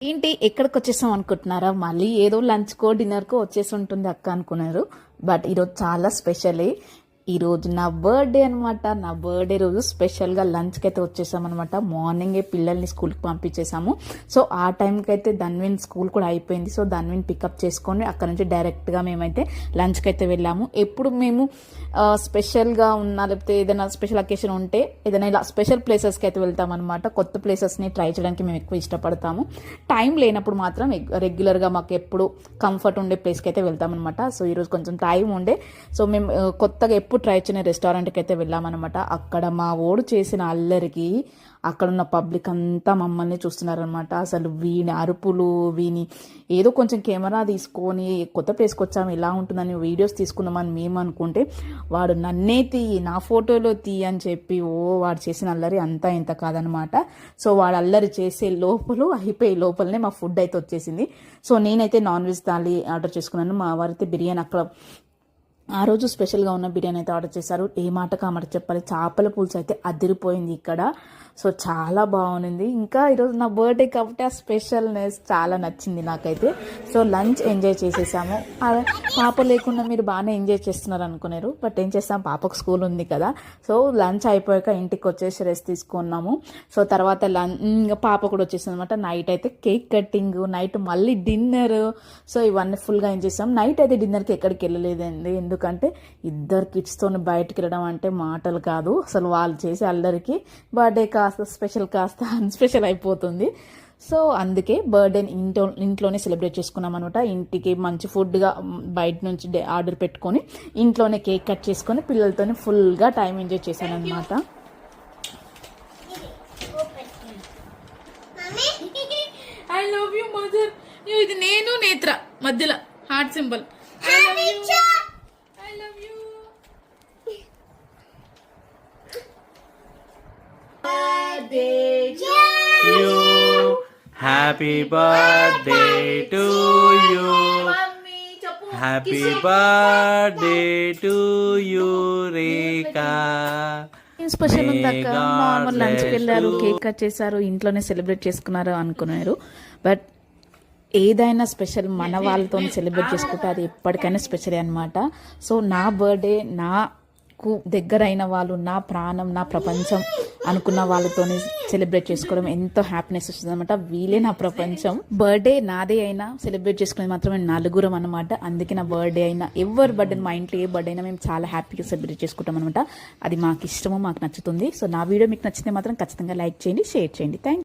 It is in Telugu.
ఏంటి ఎక్కడికి వచ్చేసాం అనుకుంటున్నారా? మళ్ళీ ఏదో లంచ్కో డిన్నర్కో వచ్చేసి ఉంటుంది అక్క అనుకున్నారు. బట్ ఈరోజు చాలా స్పెషలే. ఈరోజు నా బర్త్డే అనమాట. నా బర్త్డే రోజు స్పెషల్గా లంచ్కి అయితే వచ్చేసామన్నమాట. మార్నింగే పిల్లల్ని స్కూల్కి పంపించేసాము. సో ఆ టైంకి అయితే ధన్విన్ స్కూల్ కూడా అయిపోయింది. సో ధన్విన్ పికప్ చేసుకొని అక్కడ నుంచి డైరెక్ట్గా మేమైతే లంచ్కి అయితే వెళ్ళాము. ఎప్పుడు మేము స్పెషల్గా ఉన్నా లేకపోతే ఏదైనా స్పెషల్ అకేషన్ ఉంటే ఏదైనా ఇలా స్పెషల్ ప్లేసెస్కి అయితే వెళ్తామన్నమాట. కొత్త ప్లేసెస్ని ట్రై చేయడానికి మేము ఎక్కువ ఇష్టపడతాము. టైం లేనప్పుడు మాత్రం రెగ్యులర్గా మాకు ఎప్పుడు కంఫర్ట్ ఉండే ప్లేస్కి అయితే వెళ్తామన్నమాట. సో ఈరోజు కొంచెం టైం ఉండే సో మేము కొత్తగా ఎప్పుడు ట్రై చేయని రెస్టారెంట్కి అయితే వెళ్ళామన్నమాట. అక్కడ మా ఓడు చేసిన అల్లరికి అక్కడున్న పబ్లిక్ అంతా మమ్మల్ని చూస్తున్నారనమాట. అసలు వీని అరుపులు వీని ఏదో కొంచెం కెమెరా తీసుకొని కొత్త ప్లేస్కి వచ్చాము ఎలా ఉంటుందని వీడియోస్ తీసుకుందామని మేము అనుకుంటే వాడు నన్నే తీయి నా ఫోటోలో తీయి అని చెప్పి వాడు చేసిన అల్లరి అంతా ఇంత కాదనమాట. సో వాడు అల్లరి చేసే లోపల అయిపోయే లోపలనే మా ఫుడ్ అయితే వచ్చేసింది. సో నేనైతే నాన్ వెజ్ థాలీ ఆర్డర్ చేసుకున్నాను. మా వారైతే బిర్యానీ అక్కడ ఆ రోజు స్పెషల్గా ఉన్న బిర్యానీ అయితే ఆర్డర్ చేశారు. ఏ మాట కామాట చెప్పాలి, చేపల పులుసు అయితే అదిరిపోయింది ఇక్కడ. సో చాలా బాగుంది. ఇంకా ఈరోజు నా బర్త్డే కాబట్టి ఆ స్పెషల్నెస్ చాలా నచ్చింది నాకైతే. సో లంచ్ ఎంజాయ్ చేసేసాము. పాప లేకుండా మీరు బాగానే ఎంజాయ్ చేస్తున్నారు అనుకున్నారు. బట్ ఏం చేస్తాం, పాపకు స్కూల్ ఉంది కదా. సో లంచ్ అయిపోయాక ఇంటికి వచ్చేసి రెస్ట్ తీసుకున్నాము. సో తర్వాత ఇంకా పాప కూడా వచ్చేసింది అనమాట. నైట్ అయితే కేక్ కటింగ్, నైట్ మళ్ళీ డిన్నర్. సో ఇవన్నీ ఫుల్గా ఎంజాయ్ చేసాం. నైట్ అయితే డిన్నర్కి ఎక్కడికి వెళ్ళలేదండి. ఎందుకంటే ఇద్దరు కిడ్స్తో బయటకు వెళ్ళడం అంటే మాటలు కాదు. అసలు వాళ్ళు చేసే అల్లరికి బర్త్డే కాస్త స్పెషల్ కాస్త అన్స్పెషల్ అయిపోతుంది. సో అందుకే బర్త్డేని ఇంట్లోనే సెలబ్రేట్ చేసుకున్నాం అనమాట. ఇంటికి మంచి ఫుడ్గా బయట నుంచి ఆర్డర్ పెట్టుకొని ఇంట్లోనే కేక్ కట్ చేసుకొని పిల్లలతోనే ఫుల్గా టైం ఎంజాయ్ చేశాను అనమాట. I love you mother. ఇది నేను నేత్ర మధ్యలో heart symbol. I love you. Birthday you. Happy birthday to you. Happy birthday to you, Reka. Special ఉందక్క. నార్మల్ లంచ్కి వెళ్ళారు, కేక్ కట్ చేశారు, ఇంట్లోనే సెలబ్రేట్ చేసుకున్నారు అనుకున్నారు. బట్ ఏదైనా స్పెషల్ మన వాళ్ళతో సెలబ్రేట్ చేసుకుంటే అది ఎప్పటికైనా స్పెషలే అనమాట. సో నా బర్త్డే నాకు దగ్గరైన వాళ్ళు, నా ప్రాణం, నా ప్రపంచం అనుకున్న వాళ్ళతో సెలబ్రేట్ చేసుకోవడం ఎంతో హ్యాపీనెస్ వస్తుంది అనమాట. వీలే నా ప్రపంచం. బర్త్డే నాదే అయినా సెలబ్రేట్ చేసుకునేది మాత్రమే నలుగురం అనమాట. అందుకే నా బర్త్డే అయినా ఎవరి బర్త్డే, మా ఇంట్లో ఏ బర్త్డే అయినా మేము చాలా హ్యాపీగా సెలబ్రేట్ చేసుకుంటాం అనమాట. అది మాకు ఇష్టము, మాకు నచ్చుతుంది. సో నా వీడియో మీకు నచ్చితే మాత్రం ఖచ్చితంగా లైక్ చేయండి, షేర్ చేయండి. థ్యాంక్